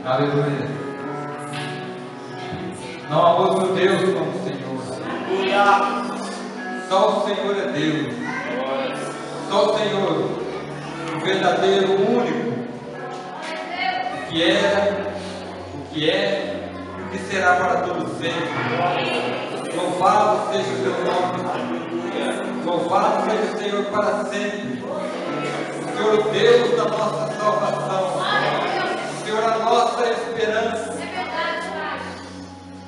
Aleluia. Não há outro Deus como o Senhor. Só o Senhor é Deus. Só o Senhor, o verdadeiro, o único, o que era, o que é e o que será para todos sempre. Louvado seja o teu nome. Louvado seja o Senhor para sempre. O Senhor, o Deus da nossa salvação. O Senhor, a nossa esperança.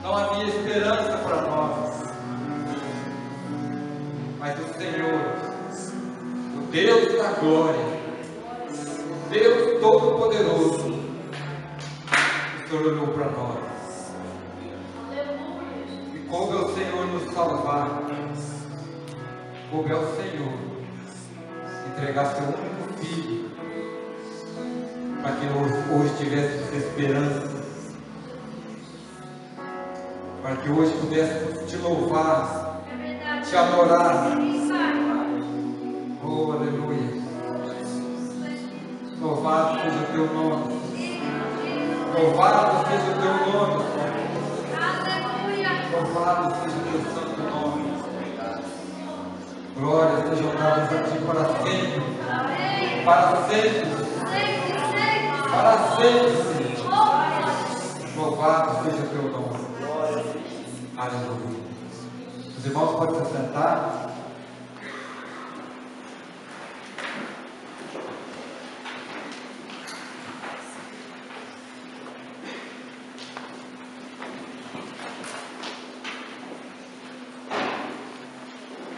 Não havia esperança para nós, mas o Senhor, o Deus da glória, o Deus Todo-Poderoso, o Senhor olhou para nós e coube ao Senhor nos salvar, coube ao Senhor entregar seu único filho para que hoje tivéssemos esperança, para que hoje pudéssemos te louvar, te adorar. Oh, aleluia. Louvado seja o teu nome. Louvado seja o teu nome. Louvado seja o teu santo nome. Glórias sejam dadas a ti para sempre. Para sempre. Para sempre. Louvado seja o teu nome. Aleluia. Os irmãos podem se sentar.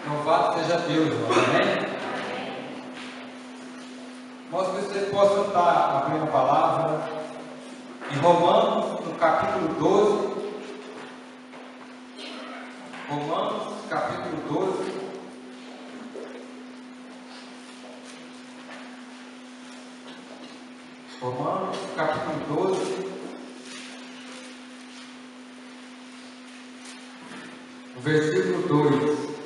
Louvado seja Deus, amém? Irmãos, que vocês possam estar abrindo a palavra em Romanos, no capítulo 12. Romanos, capítulo 12. Romanos, capítulo 12. O versículo 2.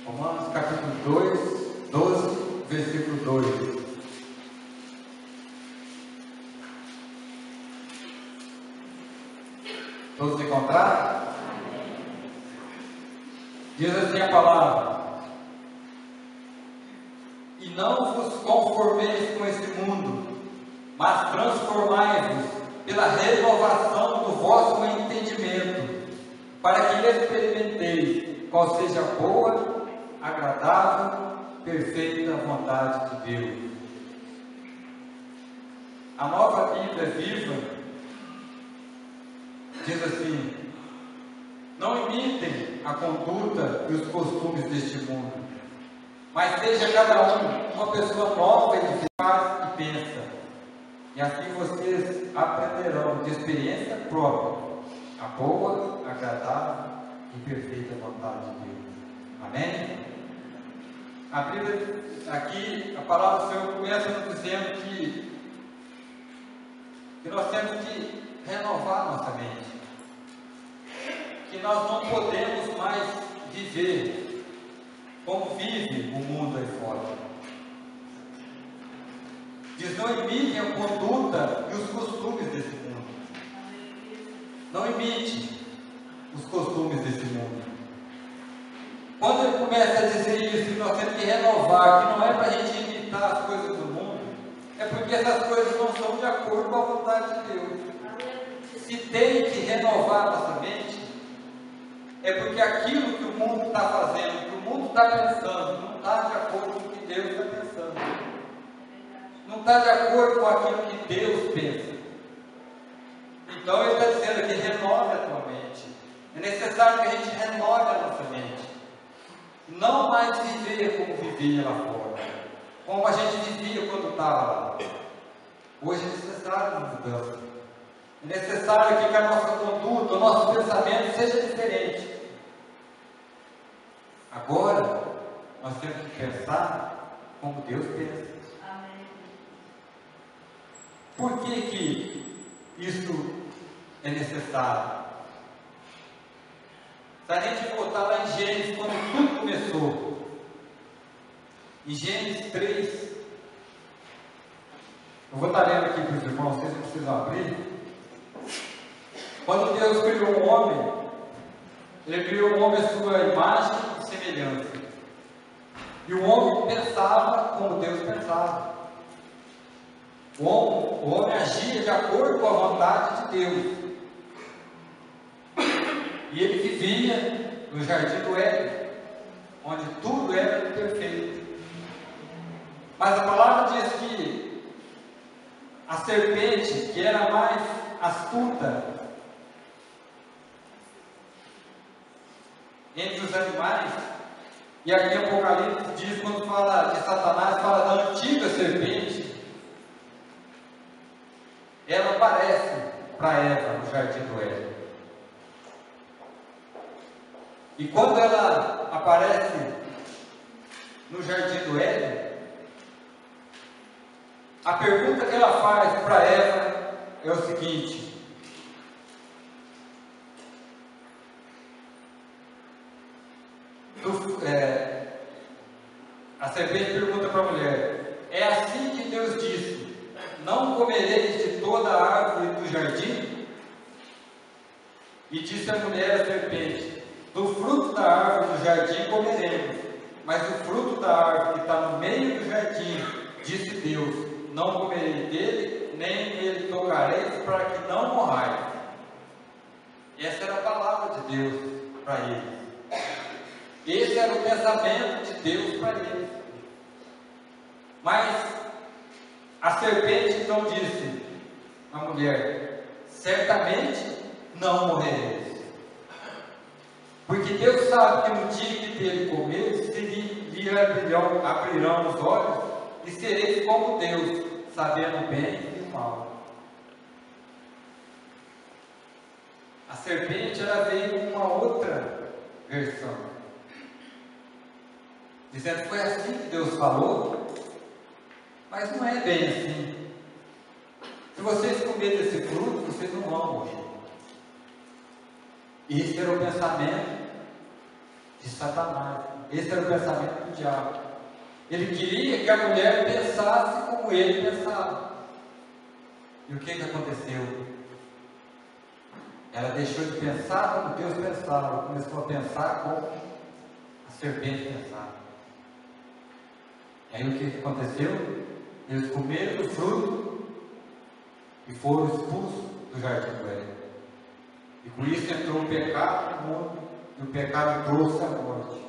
Romanos, capítulo 2, 12, versículo 2. Todos encontraram? Diz assim a palavra: e não vos conformeis com esse mundo, mas transformai-vos pela renovação do vosso entendimento, para que experimenteis qual seja a boa, agradável, perfeita vontade de Deus. A Nova Bíblia Viva diz assim: não imitem a conduta e os costumes deste mundo, mas seja cada um uma pessoa nova e que faz e pensa, e assim vocês aprenderão de experiência própria a boa, agradável e perfeita vontade de Deus. Amém? A Bíblia, aqui, a palavra do Senhor começa nos dizendo que nós temos que renovar nossa mente, que nós não podemos mais viver como vive o mundo aí fora. Diz: não imitem a conduta e os costumes desse mundo. Não imite os costumes desse mundo. Quando ele começa a dizer isso, que nós temos que renovar, que não é para a gente imitar as coisas do mundo, é porque essas coisas não são de acordo com a vontade de Deus. Se tem que renovar a nossa mente, é porque aquilo que o mundo está fazendo, que o mundo está pensando, não está de acordo com o que Deus está pensando. Não está de acordo com aquilo que Deus pensa. Então ele está dizendo aqui, renove a tua mente. É necessário que a gente renove a nossa mente. Não mais viver como vivia lá fora, como a gente vivia quando estava lá. Hoje é necessário uma mudança. É necessário que a nossa conduta, o nosso pensamento seja diferente. Agora, nós temos que pensar como Deus pensa. Amém. Por que isso é necessário? Se a gente voltar lá em Gênesis, quando tudo começou, em Gênesis 3, eu vou estar lendo aqui para os irmãos, vocês não precisam abrir. Quando Deus criou o homem, Ele criou o homem à sua imagem e semelhança. E o homem pensava como Deus pensava. O homem agia de acordo com a vontade de Deus. E ele vivia no jardim do Éden, onde tudo era perfeito. Mas a palavra diz que a serpente, que era mais astuta entre os animais, e aqui em Apocalipse diz, quando fala de Satanás, fala da antiga serpente, ela aparece para Eva no jardim do Éden. E quando ela aparece no jardim do Éden, a pergunta que ela faz para Eva é o seguinte: a serpente pergunta para a mulher: é assim que Deus disse, não comereis de toda a árvore do jardim? E disse a mulher à serpente: do fruto da árvore do jardim comeremos, mas do fruto da árvore que está no meio do jardim, disse Deus, não comerei dele, nem nele tocareis, para que não morrais. Essa era a palavra de Deus para eles. Esse era o pensamento de Deus para eles. Mas a serpente então disse à mulher: certamente não morrereis. Porque Deus sabe que no dia que dele comer, lhe abrirão os olhos, e sereis como Deus, sabendo o bem e o mal. A serpente, ela veio com uma outra versão, dizendo que foi assim que Deus falou, mas não é bem assim. Se vocês comerem desse fruto, vocês não vão morrer. Esse era o pensamento de Satanás. Esse era o pensamento do diabo. Ele queria que a mulher pensasse como ele pensava. E o que aconteceu? Ela deixou de pensar como Deus pensava, começou a pensar como a serpente pensava. E aí o que aconteceu? Eles comeram do fruto e foram expulsos do jardim do Éden. E com isso entrou o pecado no mundo, e o pecado trouxe a morte.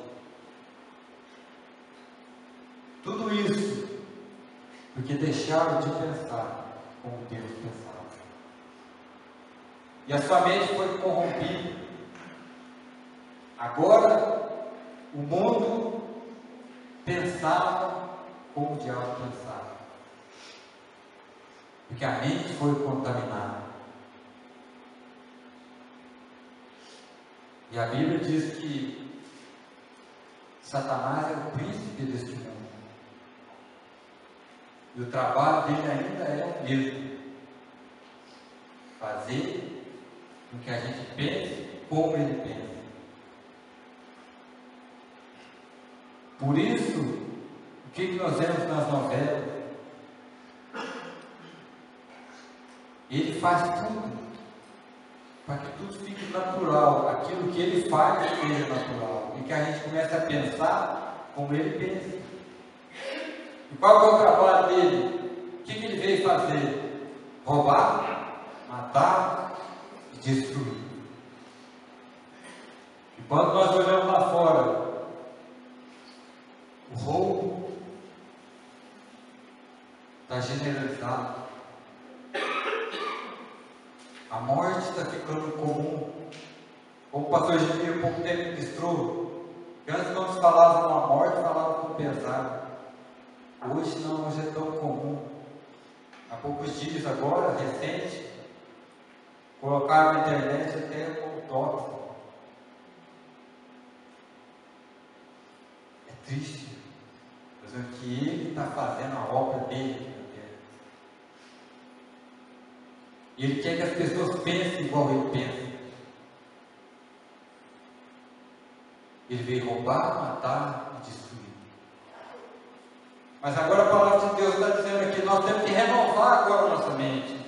Tudo isso porque deixaram de pensar como Deus pensava. E a sua mente foi corrompida. Agora, o mundo pensava como o diabo pensava. Porque a mente foi contaminada. E a Bíblia diz que Satanás é o príncipe deste mundo. E o trabalho dele ainda é o mesmo: fazer com que a gente pense como ele pensa. Por isso, o que nós vemos nas novelas? Ele faz tudo para que tudo fique natural, aquilo que ele faz seja natural, e que a gente comece a pensar como ele pensa. E qual é o trabalho dele? O que ele veio fazer? Roubar, matar e destruir. E quando nós olhamos lá fora, o roubo está generalizado, a morte está ficando comum. Como o pastor Gil há pouco tempo ministrou, que antes quando se falava uma morte, falava com pesar. Hoje não, hoje é tão comum. Há poucos dias agora, recente, colocaram na internet até uma autópsia. É triste, mas é que ele está fazendo a obra dele na terra. E ele quer que as pessoas pensem igual ele pensa. Ele veio roubar, matar e destruir. Mas agora a palavra de Deus está dizendo aqui, nós temos que renovar agora a nossa mente.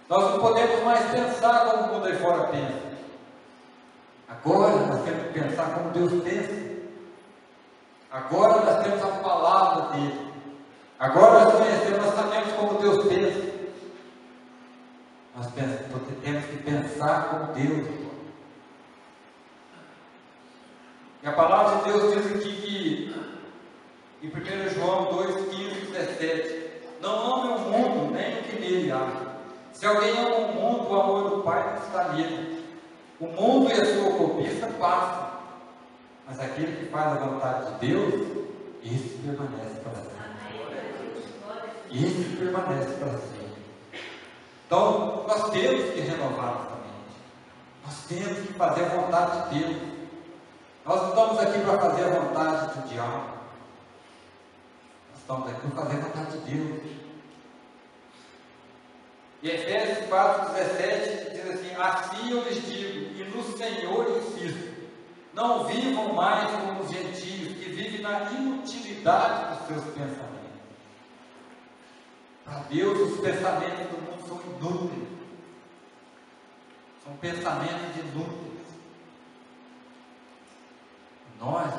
Nós não podemos mais pensar como o mundo aí fora pensa. Agora nós temos que pensar como Deus pensa. Agora nós temos a palavra dele. Agora nós conhecemos, nós sabemos como Deus pensa. Nós temos que pensar como Deus. E a palavra de Deus diz aqui que, em 1 João 2, 15 e 17, não ame o mundo, nem o que nele há. Se alguém ama o mundo, o amor do Pai não está nele. O mundo e a sua cobiça passam, mas aquele que faz a vontade de Deus, esse permanece para sempre. Esse permanece para sempre. Então, nós temos que renovar nossa mente. Nós temos que fazer a vontade de Deus. Nós não estamos aqui para fazer a vontade do diabo. Nós estamos aqui para fazer a vontade de Deus. E Efésios 4,17 diz assim: assim eu lhes digo, e no Senhor insisto, não vivam mais como os gentios, que vivem na inutilidade dos seus pensamentos. Para Deus, os pensamentos do mundo são inúteis. São pensamentos inúteis. Nós,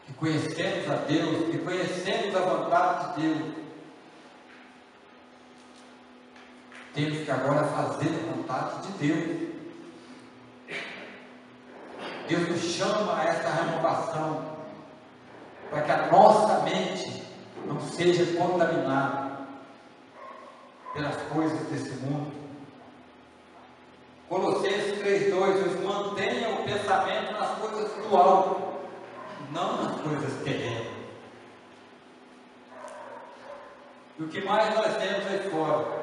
que conhecemos a Deus, que conhecemos a vontade de Deus, temos que agora fazer a vontade de Deus. Deus nos chama a essa renovação, para que a nossa mente não seja contaminada pelas coisas desse mundo. Colossenses 3,2 diz: mantenha o pensamento nas coisas do alto, não nas coisas terrenas. E o que mais nós temos aí fora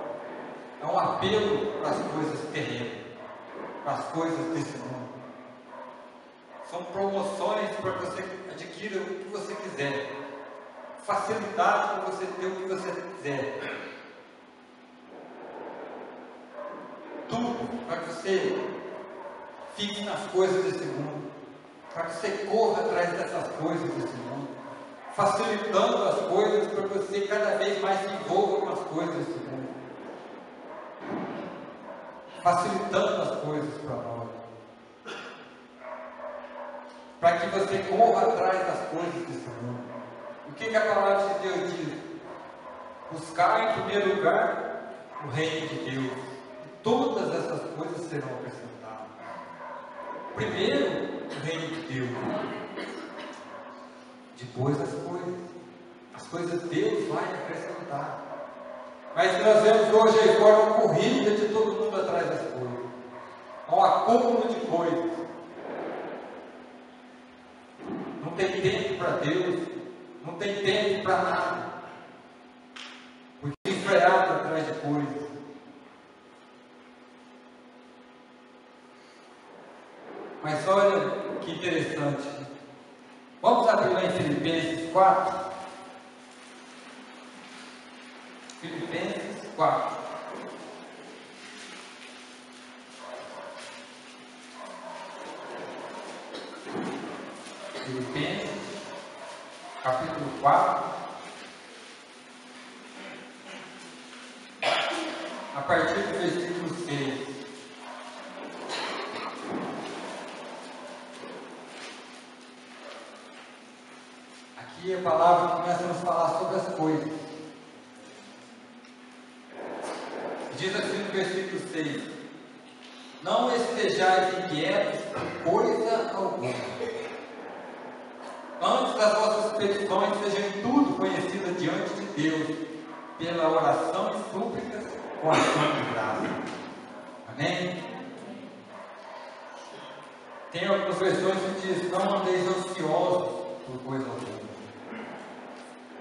é um apelo para as coisas terrenas, para as coisas desse mundo. São promoções para que você adquira o que você quiser, facilidade para você ter o que você quiser. Tudo para que você fique nas coisas desse mundo, para que você corra atrás dessas coisas desse mundo, facilitando as coisas para que você cada vez mais se envolva com as coisas desse mundo, facilitando as coisas para nós, para que você corra atrás das coisas desse mundo. O que a palavra de Deus diz? Buscar em primeiro lugar o reino de Deus. Todas essas coisas serão acrescentadas. Primeiro, o reino de Deus. Depois, as coisas. As coisas Deus vai acrescentar. Mas nós vemos hoje aí fora uma corrida de todo mundo atrás das coisas. Há um acúmulo de coisas. Não tem tempo para Deus. Não tem tempo para nada. Porque é enfiado atrás de coisas. Mas olha que interessante. Vamos abrir lá em Filipenses 4. Filipenses 4. Filipenses, capítulo 4. A partir do versículo 6. Aqui a palavra começa a nos falar sobre as coisas. Diz assim no versículo 6: não estejais inquietos por coisa alguma. Antes das vossas petições sejam tudo conhecidas diante de Deus, pela oração e súplicas com ação de graça. Amém? Tem algumas versões que diz: não andeis ansiosos por coisa alguma.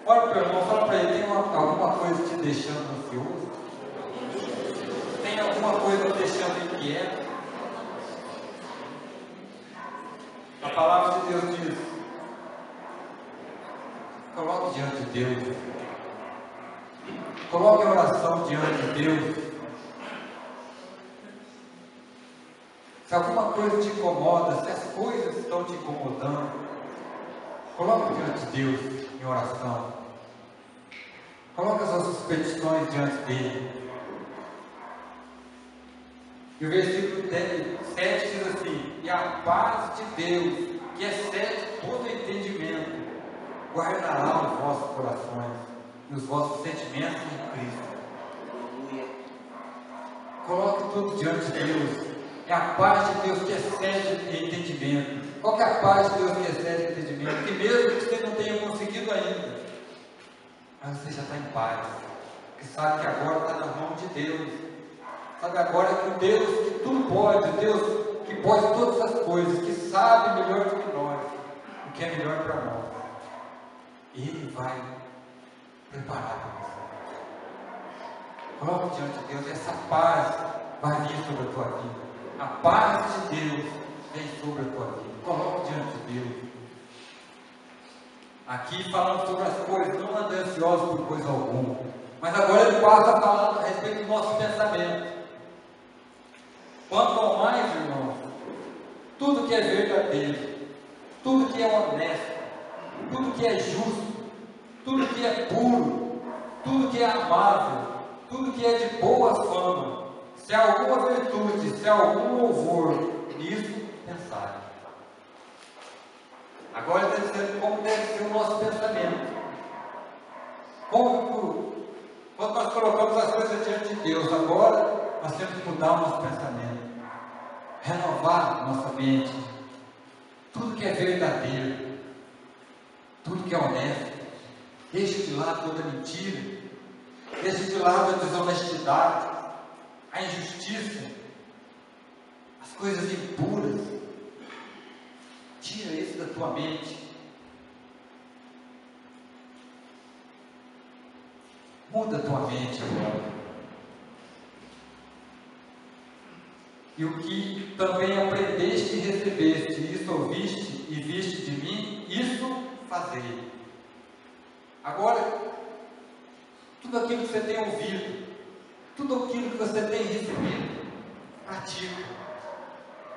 Olha para o irmão, fala para ele: tem alguma coisa te deixando ansioso? Tem alguma coisa te deixando inquieto? A palavra de Deus diz: coloque diante de Deus, coloque a oração diante de Deus. Se alguma coisa te incomoda, se as coisas estão te incomodando, coloque diante de Deus em oração. Coloque as suas petições diante dele. E o versículo 7 diz assim: e a paz de Deus, que excede todo entendimento, guardará os vossos corações e os vossos sentimentos em Cristo. Coloque tudo diante de Deus. É a paz de Deus que excede entendimento. Qual que é a paz de Deus que excede entendimento? Que mesmo que você não tenha conseguido ainda, mas você já está em paz, porque sabe que agora está na mão de Deus. Sabe agora que o Deus que tudo pode, o Deus que pode todas as coisas, que sabe melhor do que nós, o que é melhor para nós, Ele vai preparar para você. Coloque diante de Deus, essa paz vai vir sobre a tua vida. A paz de Deus vem sobre a tua vida. Coloque diante de Deus. Aqui falando sobre as coisas, não ande ansioso por coisa alguma. Mas agora ele passa a falar a respeito do nosso pensamento. Quanto ao mais, irmãos, tudo que é verdadeiro, tudo que é honesto, tudo que é justo, tudo que é puro, tudo que é amável, tudo que é de boa fama, se há alguma virtude, se há algum louvor, nisso pensai. Agora está dizendo como deve ser o nosso pensamento. Quando nós colocamos as coisas diante de Deus, agora nós temos que mudar o nosso pensamento, renovar a nossa mente. Tudo que é verdadeiro, tudo que é honesto, deixe de lado toda mentira, deixe de lado a desonestidade, a injustiça, as coisas impuras. Tira isso da tua mente. Muda a tua mente agora. E o que também aprendeste e recebeste, isso ouviste e viste de mim, isso fazei. Agora, tudo aquilo que você tem ouvido, tudo aquilo que você tem recebido, pratica.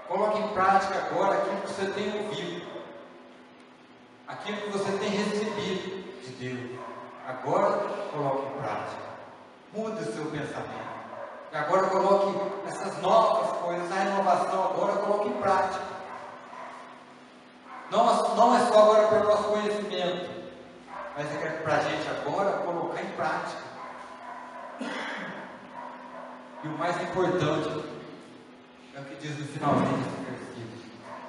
Coloque em prática agora aquilo que você tem ouvido, aquilo que você tem recebido de Deus. Agora coloque em prática. Mude o seu pensamento. E agora coloque essas novas coisas, essa renovação agora coloque em prática. Não é só agora para o nosso conhecimento, mas é para a gente agora colocar em prática. E o mais importante é o que diz no finalzinho desse versículo.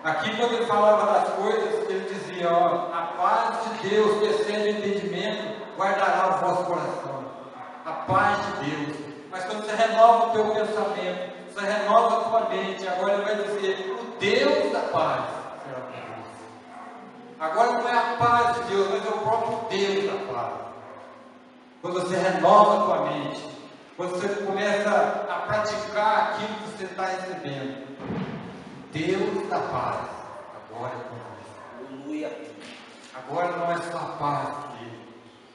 Aqui, quando ele falava das coisas, ele dizia: ó, a paz de Deus, que excede o entendimento, guardará o vosso coração. A paz de Deus. Mas quando você renova o teu pensamento, você renova a tua mente, agora ele vai dizer: o Deus da paz será convosco. Agora não é a paz de Deus, mas é o próprio Deus da paz. Quando você renova a tua mente, quando você começa a praticar aquilo que você está recebendo, Deus da paz agora é convosco. Aleluia. Agora não é só a paz dele,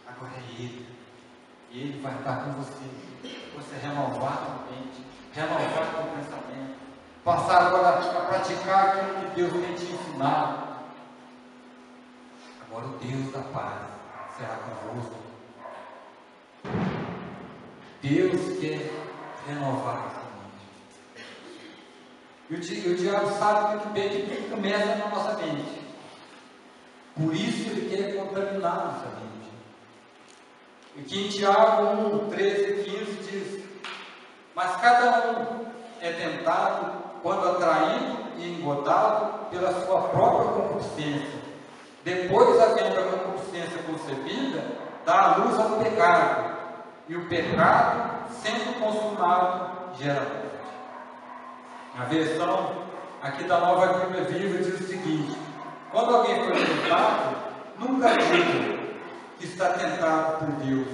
agora é Ele. E Ele vai estar com você. Você renovar a sua mente, renovar o seu pensamento, passar agora a praticar aquilo que Deus tem te ensinado. Agora o Deus da paz será convosco. Deus quer renovar a sua mente. E o diabo sabe muito bem que tudo começa na nossa mente. Por isso ele quer contaminar a nossa mente. E que em Tiago 1, 13 e 15 diz: mas cada um é tentado quando atraído e engodado pela sua própria concupiscência. Depois, havendo a concupiscência concebida, dá a luz ao pecado. E o pecado, sendo consumado, gera morte. A versão aqui da Nova Bíblia Viva, diz o seguinte: quando alguém for tentado, nunca diga que está tentado por Deus,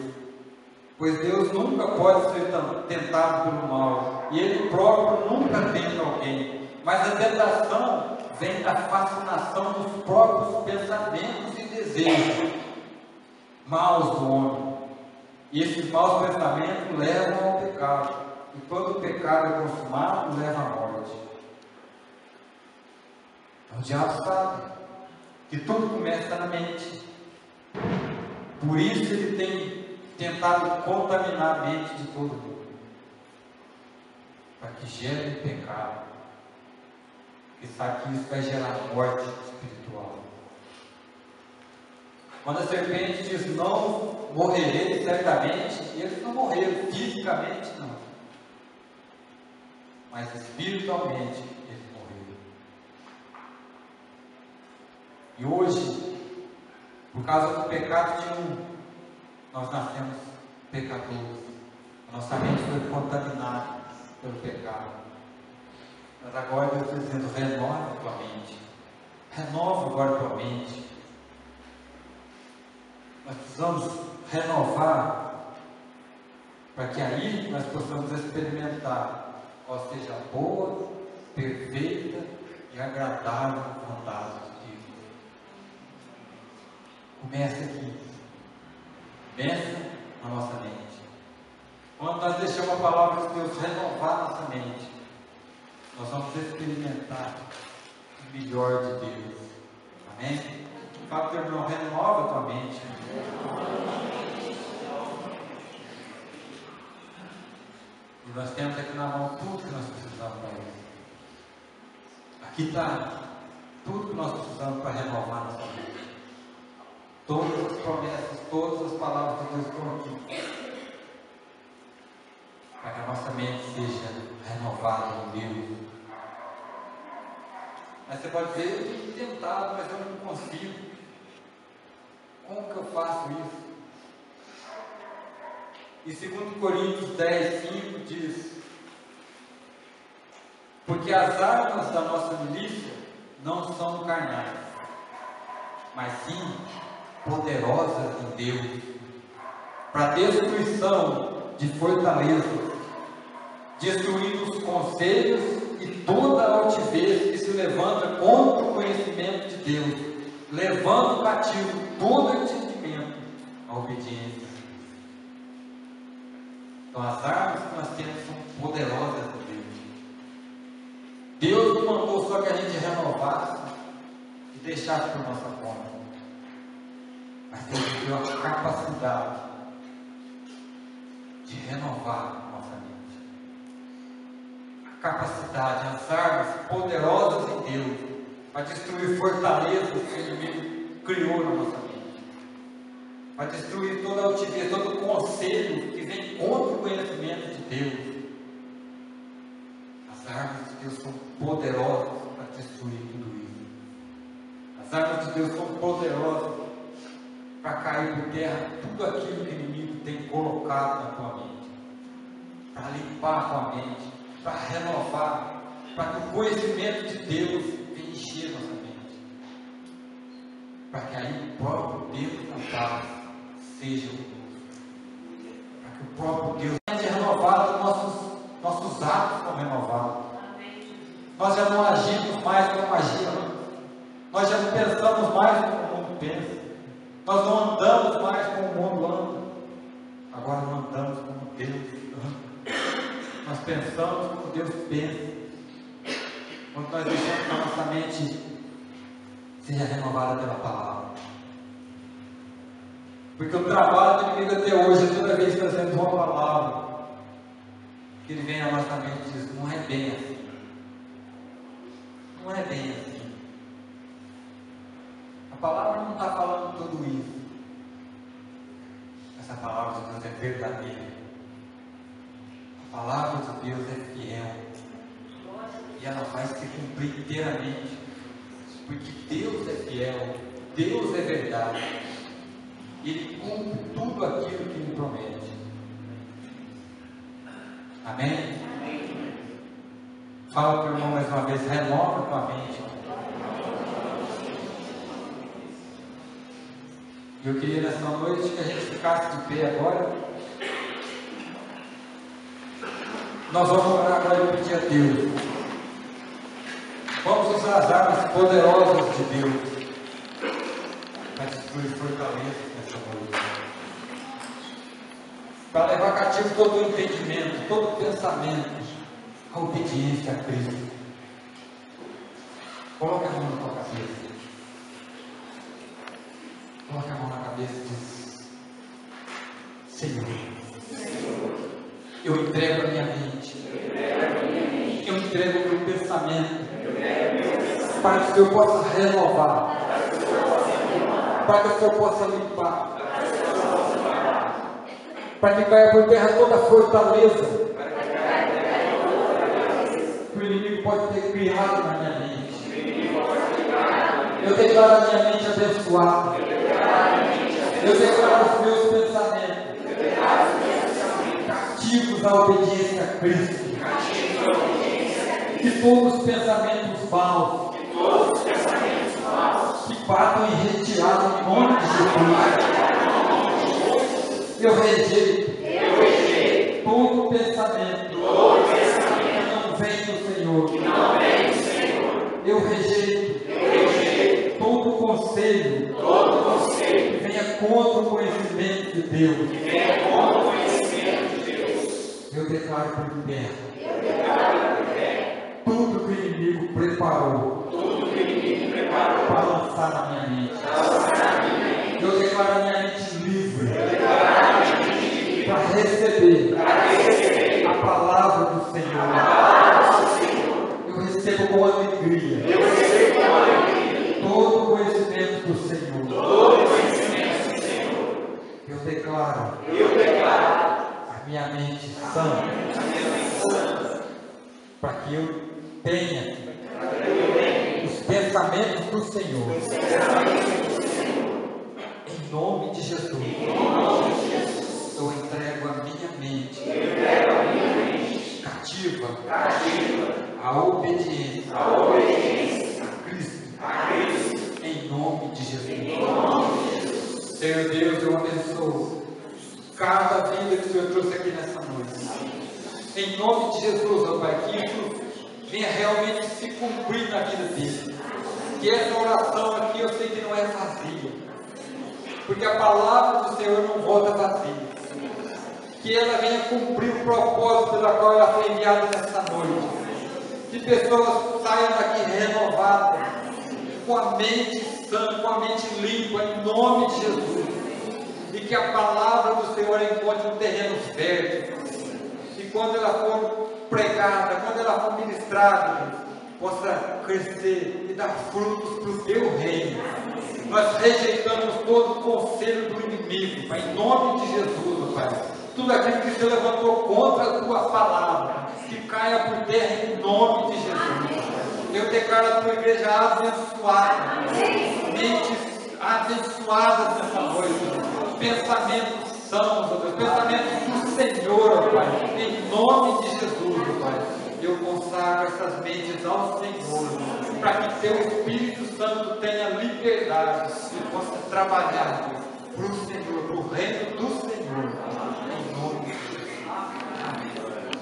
pois Deus nunca pode ser tentado pelo mal, e Ele próprio nunca tenta alguém, mas a tentação vem da fascinação dos próprios pensamentos e desejos maus do homem, e esses maus pensamentos levam ao pecado, e quando o pecado é consumado, leva à morte. O diabo sabe que tudo começa na mente, por isso ele tem tentado contaminar a mente de todo mundo, para que gere pecado, porque sabe que isso vai gerar morte espiritual. Quando a serpente diz: não morrereis certamente, eles não morreram fisicamente, não, mas espiritualmente eles morreram. E hoje, por causa do pecado de um, nós nascemos pecadores. A nossa mente foi contaminada pelo pecado. Mas agora Deus está dizendo: renova a tua mente. Renova agora a tua mente. Nós precisamos renovar, para que aí nós possamos experimentar qual seja a boa, perfeita e agradável vontade de Deus. Começa aqui. Começa na nossa mente. Quando nós deixamos a palavra de Deus renovar nossa mente, nós vamos experimentar o melhor de Deus. Amém? Fala para o irmão: renova a tua mente. E nós temos aqui na mão tudo que nós precisamos para isso. Aqui está tudo que nós precisamos para renovar nossa mente. Todas as promessas, todas as palavras de Deus estão aqui, para que a nossa mente seja renovada em Deus. Mas você pode dizer: eu tenho tentado, mas eu não consigo. Como que eu faço isso? E 2 Coríntios 10:5 diz: porque as armas da nossa milícia não são carnais, mas sim poderosas em Deus, para destruição de fortalezas, destruindo os conselhos e toda a altivez que se levanta contra o conhecimento de Deus, levando cativo todo entendimento à obediência. Então as armas que nós temos são poderosas em Deus. Deus não mandou só que a gente renovasse e deixasse por nossa conta, mas Deus nos deu a capacidade de renovar a nossa mente. A capacidade, as armas poderosas em Deus, para destruir fortalezas que o inimigo criou na nossa mente, para destruir toda a altivez, todo o conselho que vem contra o conhecimento de Deus. As armas de Deus são poderosas para destruir tudo isso. As armas de Deus são poderosas para cair por terra tudo aquilo que o inimigo tem colocado na tua mente, para limpar a tua mente, para renovar, para que o conhecimento de Deus venha encher nossa mente, para que aí o próprio Deus na paz seja conosco, para que o próprio Deus seja renovado, nossos atos são renovados. Nós já não agimos mais como agíamos, nós já não pensamos mais como o mundo pensa, nós não andamos mais como o mundo anda, agora não andamos como Deus anda, nós pensamos como Deus pensa. Quando nós deixamos que a nossa mente seja renovada pela palavra, porque o trabalho do inimigo até hoje é toda vez trazendo uma palavra, que ele vem à nossa mente e diz: não é bem assim, não é bem assim. A palavra não está falando tudo isso. Essa palavra de Deus é verdadeira. A palavra de Deus é fiel. E ela vai se cumprir inteiramente. Porque Deus é fiel. Deus é verdade. Ele cumpre tudo aquilo que Ele promete. Amém? Fala para o irmão mais uma vez, renova tua mente. Eu queria nessa noite que a gente ficasse de pé agora. Nós vamos orar agora e pedir a Deus. Vamos usar as armas poderosas de Deus para destruir fortalezas nessa noite. Para levar cativo todo o entendimento, todo o pensamento, a obediência a Cristo. Coloque a mão na tua cabeça. Coloque a mão na cabeça e diz: Senhor, eu entrego a minha mente, eu entrego o meu pensamento, para que o Senhor possa renovar, para que o Senhor possa limpar, para que caia por terra toda a fortaleza que o inimigo pode ter criado na minha mente. Eu declaro a minha mente abençoada. Eu declaro os meus pensamentos cativos à obediência a Cristo. Que todos os pensamentos maus que batam em retirada em nome de Jesus. Eu rejeito todo pensamento que não vem do Senhor. Eu rejeito todo conselho que venha contra o conhecimento de Deus. Eu declaro por liberto tudo que o inimigo preparou para lançar na minha mente. Eu declaro a minha mente livre para receber a palavra do Senhor. Eu recebo com alegria todo o conhecimento do Senhor. Eu declaro a minha mente santa, para que eu tenha os pensamentos do Senhor. Em nome de Jesus, eu entrego a minha mente cativa à obediência a Cristo. Em nome de Jesus. Senhor Deus, eu abençoo cada vida que o Senhor trouxe aqui nessa noite. Em nome de Jesus, ó Pai, que isso venha realmente se cumprir na vida dele. Que essa oração aqui eu sei que não é vazia, porque a palavra do Senhor não volta vazia. Que ela venha cumprir o propósito pela qual ela foi enviada nessa noite. Que pessoas saiam daqui renovadas, com a mente sã, com a mente limpa, em nome de Jesus. E que a palavra do Senhor encontre um terreno fértil. E quando ela for pregada, quando ela for ministrada, possa crescer e dar frutos para o teu reino. Nós rejeitamos todo o conselho do inimigo, Pai, em nome de Jesus, Pai. Tudo aquilo que se levantou contra a tua palavra, que caia por terra em nome de Jesus. Eu declaro a tua igreja abençoada, mentes abençoadas nessa noite, pensamentos sãos, ó Deus, pensamentos do Senhor, ó Pai, em nome de Jesus, ó Pai. Eu consagro essas mentes ao Senhor, para que teu Espírito Santo tenha liberdade e possa trabalhar para o Senhor, para o reino do Senhor, em nome de Jesus.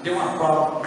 Dê uma palma.